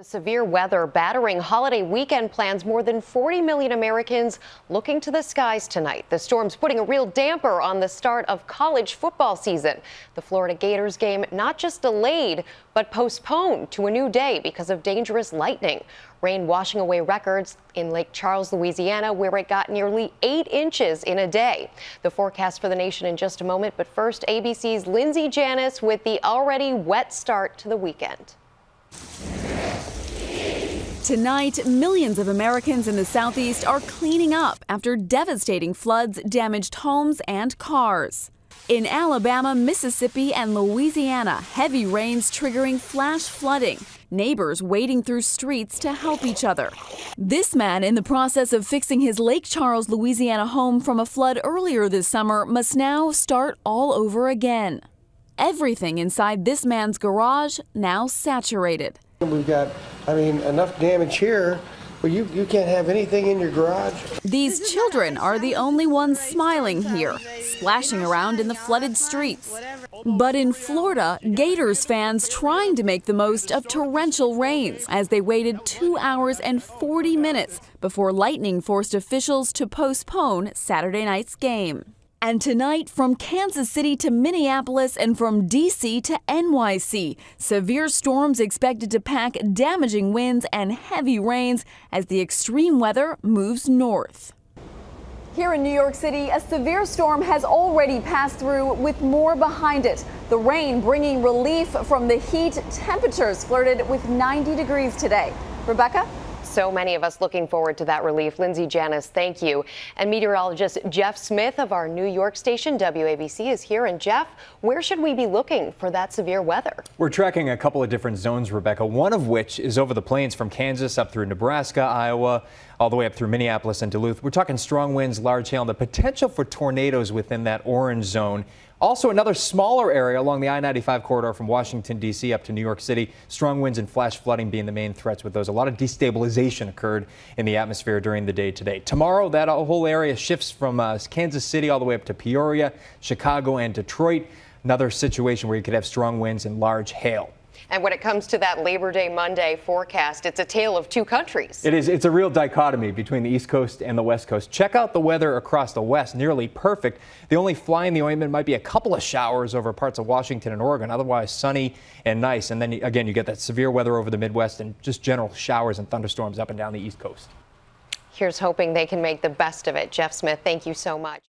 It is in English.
Severe weather battering holiday weekend plans. More than 40 million Americans looking to the skies tonight. The storm's putting a real damper on the start of college football season. The Florida Gators game not just delayed, but postponed to a new day because of dangerous lightning. Rain washing away records in Lake Charles, Louisiana, where it got nearly 8 inches in a day. The forecast for the nation in just a moment, but first, ABC's Lindsay Janis with the already wet start to the weekend. Tonight, millions of Americans in the Southeast are cleaning up after devastating floods damaged homes and cars. In Alabama, Mississippi, and Louisiana, heavy rains triggering flash flooding. Neighbors wading through streets to help each other. This man, in the process of fixing his Lake Charles, Louisiana home from a flood earlier this summer, must now start all over again. Everything inside this man's garage now saturated. We've got, enough damage here, but you can't have anything in your garage. These children are the only ones smiling here, splashing around in the flooded streets. But in Florida, Gators fans trying to make the most of torrential rains as they waited 2 hours and 40 minutes before lightning forced officials to postpone Saturday night's game. And tonight, from Kansas City to Minneapolis and from D.C. to NYC, severe storms expected to pack damaging winds and heavy rains as the extreme weather moves north. Here in New York City, a severe storm has already passed through with more behind it. The rain bringing relief from the heat. Temperatures flirted with 90 degrees today. Rebecca? So many of us looking forward to that relief. Lindsay Janis, thank you. And meteorologist Jeff Smith of our New York station, WABC, is here. And Jeff, where should we be looking for that severe weather? We're tracking a couple of different zones, Rebecca, one of which is over the plains from Kansas up through Nebraska, Iowa, all the way up through Minneapolis and Duluth. We're talking strong winds, large hail, and the potential for tornadoes within that orange zone. Also, another smaller area along the I-95 corridor from Washington, D.C. up to New York City. Strong winds and flash flooding being the main threats with those. A lot of destabilization occurred in the atmosphere during the day today. Tomorrow, that whole area shifts from Kansas City all the way up to Peoria, Chicago, and Detroit. Another situation where you could have strong winds and large hail. And when it comes to that Labor Day Monday forecast, it's a tale of two countries. It is. It's a real dichotomy between the East Coast and the West Coast. Check out the weather across the West. Nearly perfect. The only fly in the ointment might be a couple of showers over parts of Washington and Oregon. Otherwise sunny and nice. And then again, you get that severe weather over the Midwest and just general showers and thunderstorms up and down the East Coast. Here's hoping they can make the best of it. Jeff Smith, thank you so much.